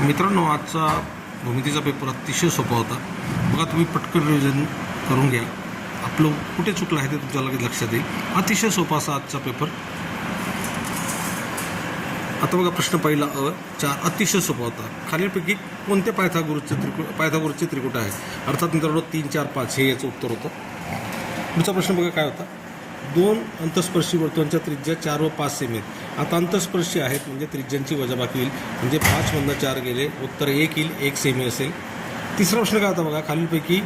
मित्रांनो, आजचा भूमितीचा पेपर अतिशय सोपा होता. बघा, तुम्ही पटकन रिव्हिजन करून घ्या. आपलं कुठे चुकलं आहे ते तुमच्या लगेच लक्षात येईल. अतिशय सोपा असा आजचा पेपर. आता बघा, प्रश्न पहिला 4 अतिशय सोपा होता. खालीलपैकी कोणते पायथागोरसचे त्रिकुट आहे? अर्थात मित्रांनो 3, 4, 5 हे याचं उत्तर होतं. पुढचा प्रश्न बघा काय होता. 2 अंतस्पर्शी वर्तुळांच्या त्रिज्या 4 व 5 सेमी आहेत. आता अंतस्पर्शी आहेत म्हणजे त्रिज्यांची वजाबाकी होईल. म्हणजे 5 मधनं 4 गेले, उत्तर 1 येईल, 1 सेमी असेल. तिसरा प्रश्न काय होता बघा. खालीलपैकी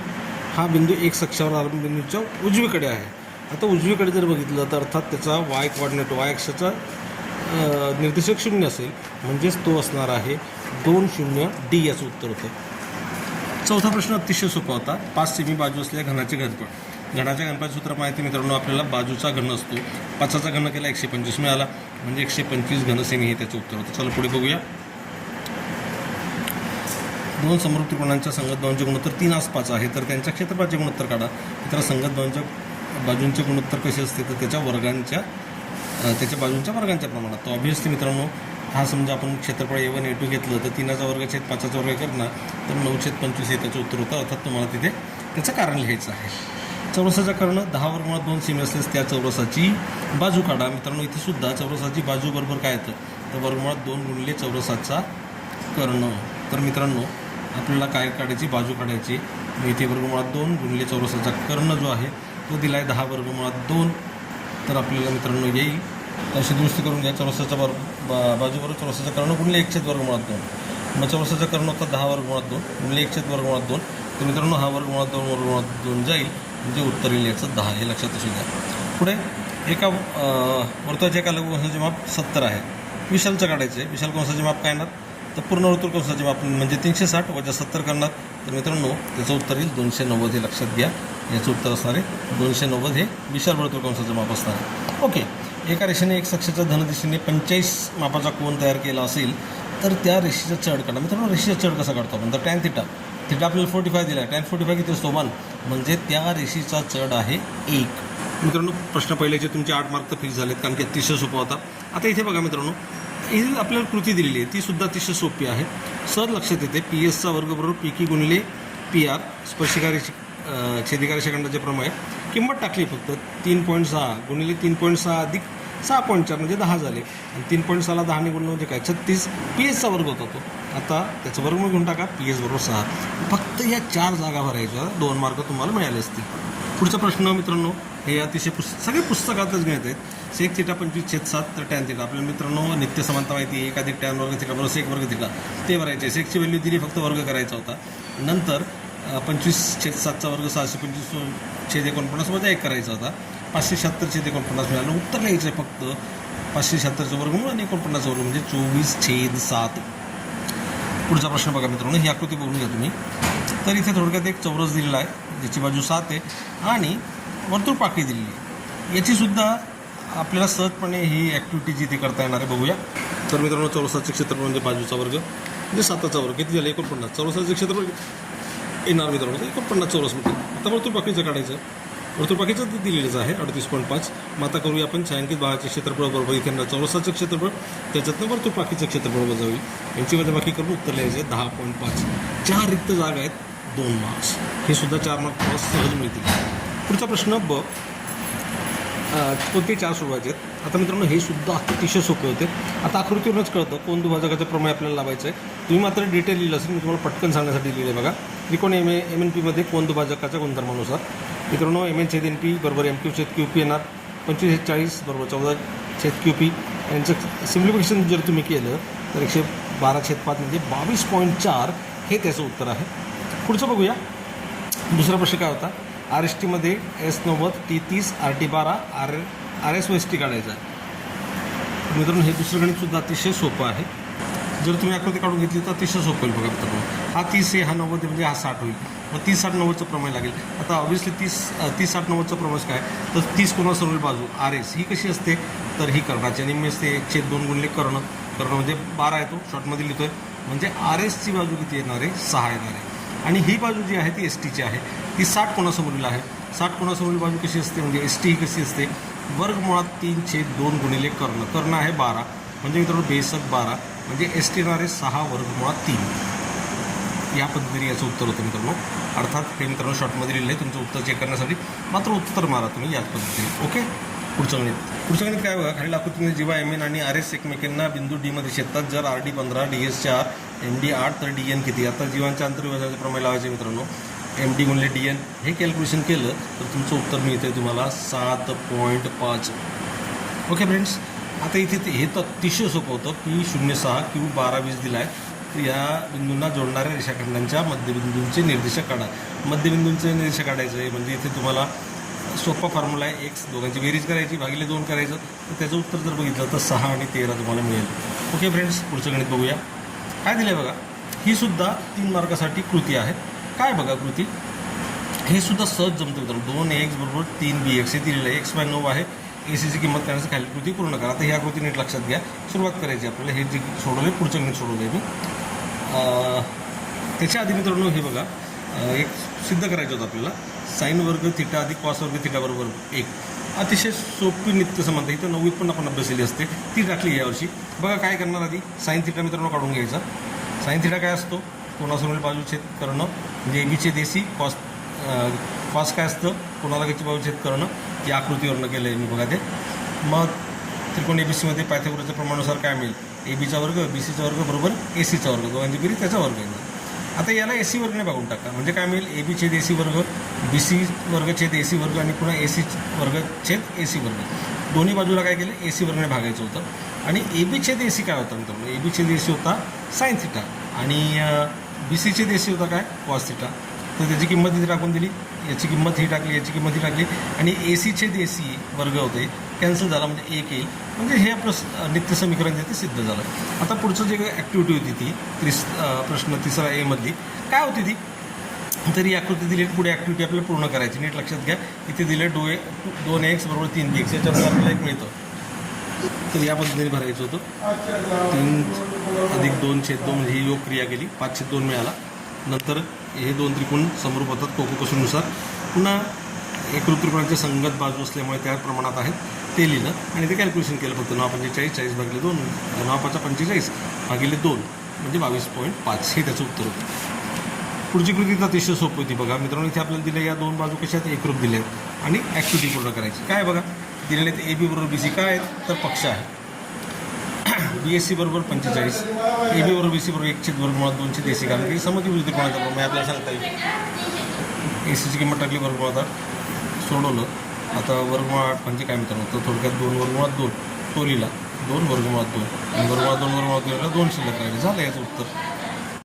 हा बिंदू X अक्षावर आरंभ बिंदूच्या उजवीकडे आहे. आता उजवीकडे जर बघितलं तर अर्थात त्याचा y कोऑर्डिनेट y अक्षाचा निर्देशक 0 असेल, म्हणजेच तो असणार आहे 2, 0, D याचं उत्तर होतं. चौथा प्रश्न अतिशय सोपा होता. 5 सेमी बाजू असलेल्या घनाचे घनफळ. घनाच्या घनफळाचे सूत्र माहिती मित्रांनो आपल्याला. बाजूचा घन असतो, 5चा घन केला 125 मिळाला, म्हणजे 125 घन सेमी हे त्याचं उत्तर होतं. चला पुढे बघूया. 2 समरूप त्रिकोणांच्या संगत बाजूंचे गुणोत्तर 3:5 आहे, तर त्यांच्या क्षेत्रफळाचे गुणोत्तर काढा. तर संगत बाजूंचे गुणोत्तर कसे असते तर त्याच्या बाजूंच्या वर्गांच्या प्रमाणात. तर ऑब्व्हियसली मित्रांनो, हा समजा आपण क्षेत्रफळ A1 A2 घेतलं तर 3चा वर्ग छेद 5चा वर्ग करणार तर 9/25 हे त्याचं उत्तर होतं. अर्थात तुम्हाला तिथे त्याचं कारण लिहायचं आहे. चौरसाचा कर्ण 10 वर्गमुळात 2 सेमी असल्यास त्या चौरसाची बाजू काढा. मित्रांनो, इथे सुद्धा चौरसाची बाजू बरोबर काय येतं तर वर्गमुळात 2 गुणिले चौरसाचा कर्ण. तर मित्रांनो, आपल्याला काय काढायची, बाजू काढायची. इथे वर्गमुळात 2 गुणिले चौरसाचा कर्ण जो आहे तो दिला आहे 10 वर्गमुळात 2. तर आपल्याला मित्रांनो येईल, अशी दुरुस्ती करून घ्या. चौरसाचा बाजूबरोबर चौरसाचा कर्ण गुणिले 1 छेद वर्गमुळात 2. मग चौरसाचा कर्ण होता 10 वर्गमुळात 2 गुणिले 1 छेद वर्गमुळात 2. तर मित्रांनो हा वर्गमुळात 2 वर्गमुळात 2 जाईल, म्हणजे उत्तर येईल याचं 10. हे लक्षात असू द्या. पुढे एका वर्तुळाच्या एका लघुकंसाचे माप 70 आहे. विशालचं काढायचं आहे. विशाल कंसाचे माप काय येणार तर पूर्ण वर्तुळ कंसाचे माप म्हणजे 360 वजा 70 करणार. तर मित्रांनो त्याचं उत्तर येईल 290. हे लक्षात घ्या. याचं उत्तर असणार आहे 290. हे विशाल वर्तुळ कंसाचं माप असणार आहे. ओके. एका रेषेने एक अक्षाच्या धन दिशेने 45 मापाचा कोन तयार केला असेल तर त्या रेषेचा चढ काढा. मित्रांनो, रेषेचा चढ कसा काढतो आपण तर tan θ. थिटा आपल्याला 45 दिला आहे. tan 45 किती असतो 1, म्हणजे त्या रेषेचा चढ आहे 1. मित्रांनो, प्रश्न पहिल्याचे तुमचे 8 मार्क तर फिक्स झालेत, कारण की अतिशय सोपा होता. आता इथे बघा मित्रांनो, ही आपल्याला कृती दिलेली आहे ती सुद्धा अतिशय सोपी आहे. सहज लक्षात येते. PS वर्ग बरोबर PQ गुणिले PR स्पर्शिका छेदिका रेषाखंडाचे प्रमेय. किंमत टाकली फक्त 3.6 गुणिले 3.6 अधिक 6.4 म्हणजे 10 झाले. आणि 3.6ला 10ने गुणलं म्हणजे काय 36. PS वर्ग होता तो. आता त्याचं वर्गमूळ घेऊन टाका. PS बरोबर 6. फक्त या 4 जागा भरायच्या, 2 मार्क तुम्हाला मिळाले असतील. पुढचा प्रश्न मित्रांनो हे अतिशय सगळे पुस्तकातच घेत आहेत. sec θ 25/7 तर tan θ. आपल्याला मित्रांनो नित्य समानता माहिती 1 अधिक tan वर्ग θ बरोबर sec वर्ग θ ते भरायचे. सेकची व्हॅल्यू दिली, फक्त वर्ग करायचा होता. नंतर 25/7चा वर्ग 625/49 मध्ये 1 करायचा होता. 576/49 मिळालं. उत्तर लिहायचं आहे फक्त 576चं वर्गमूळ आणि 49चं वर्ग म्हणजे 24/7. पुढचा प्रश्न बघा मित्रांनो, ही आकृती बघून घ्या तुम्ही. तर इथे थोडक्यात एक चौरस दिलेला आहे ज्याची बाजू 7 आहे आणि वर्तुळ पाकळी दिलेली आहे. याचीसुद्धा आपल्याला सहजपणे ही ॲक्टिव्हिटी जी ती करता येणार आहे. बघूया. तर मित्रांनो, चौरसाचे क्षेत्रफळ म्हणजे बाजूचा वर्ग म्हणजे 7चा वर्ग किती झालं 49. चौरसाचे क्षेत्रफळ येणार मित्रांनो 49 चौरस मध्ये. आता वर्तुळ पाकळीचं काढायचं. वर्तुळ पाकळीचं दिलेलंच आहे 38.5. मग आता करूया आपण छायांकित भागाचे क्षेत्रफळ बरोबर इथे चौरसाचं क्षेत्रफळ त्याच्यातनं वर्तुळ पाकळीचं क्षेत्रफळ वजा होईल. यांची वजाबाकी करून उत्तर लिहायचं आहे 10.5. 4 रिक्त जागा आहेत, 2 मार्क्स. हे सुद्धा 4 मार्क सहज मिळतील. पुढचा प्रश्न ब. कोणते 4 सोडवायचे आहेत. आता मित्रांनो हे सुद्धा अतिशय सोपे होते. आता आकृतीवरूनच कळतं कोण दुभाजकाचं प्रमेय आपल्याला लावायचं आहे. तुम्ही मात्र डिटेल लिहिलं असेल, मी तुम्हाला पटकन सांगण्यासाठी लिहिलं आहे. बघा, त्रिकोण MNP कोण दुभाजकाच्या गुणधर्मानुसार मित्रांनो MN/NP बरोबर MQ/QP येणार. 25/40 बरोबर 14/QP. यांचं सिम्प्लिफिकेशन जर तुम्ही केलं तर 112/5 म्हणजे 22.4 हे त्याचं उत्तर आहे. पुढचं बघूया. दुसरा प्रश्न काय होता. RST मध्ये S90 T30 RT12 RS व ST काढायचा आहे. मित्रांनो हे दुसरं गणितसुद्धा अतिशय सोपं आहे. जर तुम्ही आकृती काढून घेतली तर अतिशय सोपं होईल. बघा मित्रांनो, हा 30 आहे, हा 90 म्हणजे हा 60 होईल. मग 30/60/90चं प्रमेय लागेल. आता ऑब्व्हियसली 30/60/90चं प्रमेय काय तर 30 कोणासमोरील बाजू RS ही कशी असते तर ही कर्णाची आणि मी असते 1/2 गुणिले कर्ण म्हणजे 12 येतो. शॉर्टमध्ये लिहितो आहे म्हणजे RSची बाजू किती येणार आहे 6 येणार आहे. आणि ही बाजू जी आहे ती STची आहे. ती 60 कोणासमोरील आहे. 60 कोणासमोरील बाजू कशी असते म्हणजे ST ही कशी असते वर्गमुळात 3/2 गुणिले कर्ण आहे 12 म्हणजे मित्रांनो बेसक 12 म्हणजे एस टी येणार आहे 6 वर्गमुळात 3. या पद्धतीने याचं उत्तर होतं मित्रांनो. अर्थात हे मित्रांनो शॉर्टमध्ये लिहिलं आहे तुमचं उत्तर चेक करण्यासाठी. मात्र उत्तर मारा तुम्ही याच पद्धतीने. ओके. पुढचं गणित काय बघा. खालील आकृतीमध्ये जेव्हा एम एन आणि आर एस एकमेकांना बिंदू डीमध्ये छेदतात, जर R D 15, D S 4, M D 8 तर डी एन किती. आता जीवांच्या आंतरविभाजनाचे प्रमेय लावायचे मित्रांनो. एम डी गुणिले डी एन हे कॅल्क्युलेशन केलं तर तुमचं उत्तर मिळतं तुम्हाला 7.5. Okay friends. आता इथे हे तर अतिशय सोपं होतं. P06 Q 1220 दिला आहे. तर या बिंदूंना जोडणाऱ्या रेषाखंडांच्या मध्यबिंदूंचे निर्देशक काढा. मध्यबिंदूंचे निर्देशक काढायचं आहे म्हणजे इथे तुम्हाला सोपा फॉर्म्युला आहे. एक्स दोघांची बेरीज करायची भागिले 2 करायचं. तर त्याचं उत्तर जर बघितलं तर 6 आणि 13 तुम्हाला मिळेल. Okay friends. पुढचं गणित बघूया. काय दिलं आहे बघा. ही सुद्धा 3 मार्कासाठी कृती आहे. काय बघा कृती. हे सुद्धा सहज जमतं मित्रांनो. 2x बरोबर 3bx हे दिलेलं आहे. एक्स बाय 9 आहे. एसीची किंमत करण्याचं खालील कृती पूर्ण करा. आता ही आकृती नीट लक्षात घ्या. सुरुवात करायची आपल्याला. हे जे सोडवले पुढचं गणित सोडवलं आहे मी. त्याच्या आधी मित्रांनो हे बघा एक सिद्ध करायचं होतं आपल्याला. साईन वर्ग थिटा अधिक कॉस वर्ग थिटा बरोबर 1. अतिशय सोपी नित्य समानता. इथं 9वीत पण आपण अभ्यासलेली असते ती टाकली यावर्षी. बघा काय करणार आधी. साईन थिटा मित्रांनो काढून घ्यायचा. साईन थिटा काय असतो. कोणासमोरील बाजू छेद करणं म्हणजे एबीचे देसी. कॉस काय असतं. कोणालागची बाजू छेद करणं. या आकृतीवरनं केलं आहे मी बघा ते. मग त्रिकोण एबीसीमध्ये पायथागोरसच्या प्रमाणानुसार काय मिळेल. एबीचा वर्ग बीसीचा वर्ग बरोबर एसीचा वर्ग. दोघांची बेरीज त्याचा वर्ग येणार. आता याला एसी वर्गने भागून टाका म्हणजे काय मिळेल. एबी छेद एसी वर्ग, बीसी वर्ग छेद एसी वर्ग आणि पुन्हा एसी वर्ग छेद एसी वर्ग. दोन्ही बाजूला काय केलं एसी वर्गने भागायचं होतं. आणि एबी छेद एसी काय होतं मित्रांनो. एबी छेद एसी होता साईन थिटा आणि बीसी छेद एसी होता काय कॉस थिटा. तर त्याची किंमत इथे टाकून दिली. याची किंमत ही टाकली, याची किंमत ही टाकली आणि एसी छेद एसी वर्ग होते कॅन्सल झाला म्हणजे 1 येईल. म्हणजे हे आपलं नित्य समीकरण जे ते सिद्ध झालं. आता पुढचं जे ॲक्टिव्हिटी होती ती प्रश्न तिसरा ए मधली काय होती ती. तर ही आकृती दिली. पुढे ॲक्टिव्हिटी आपल्याला पूर्ण करायची. नीट लक्षात घ्या. इथे दिले 2x बरोबर 3bx. याच्यामध्ये आपल्याला एक मिळतं. तर या पद्धतीने भरायचं होतं. 3 अधिक 2/2 म्हणजे ही योग क्रिया केली. 5/2 मिळाला. नंतर हे 2 त्रिकोण समरूप होतात कोकोकसूनुसार. पुन्हा एकरूप त्रिकोणाच्या संगत बाजू असल्यामुळे त्या प्रमाणात आहेत ते लिहिलं आणि ते कॅल्क्युलेशन केलं. फक्त 9×45 40 भागिले 2 9×5=45 भागिले 2 म्हणजे 22.5 हे त्याचं उत्तर होतं. पुढची कृती अतिशय सोपी होती बघा मित्रांनो. इथे आपल्याला दिलं या 2 बाजू कशा आहेत एकरूप दिल्या आहेत आणि ॲक्टिव्हिटी पूर्ण करायची. काय बघा दिलेले ते एबी बरोबर बीसी काय आहेत तर पक्ष आहे. BSc बरोबर 45, AB बरोबर BC बरोबर 1/2 देसी. कारण की समद्विभुज त्रिकोणाचा प्रमेय आपल्याला सांगता येईल. एसीची किंमत टाकली वर्गमुळात सोडवलं. आता वर्गमुळात म्हणजे काय मित्रांनो. तर थोडक्यात 2 वर्गमुळात 2 तो लिहिला. 2 वर्गमुळात 2 आणि वर्गमुळात 2 वर्गमुळात 2 शिल्लक राहिले. झालं याचं उत्तर.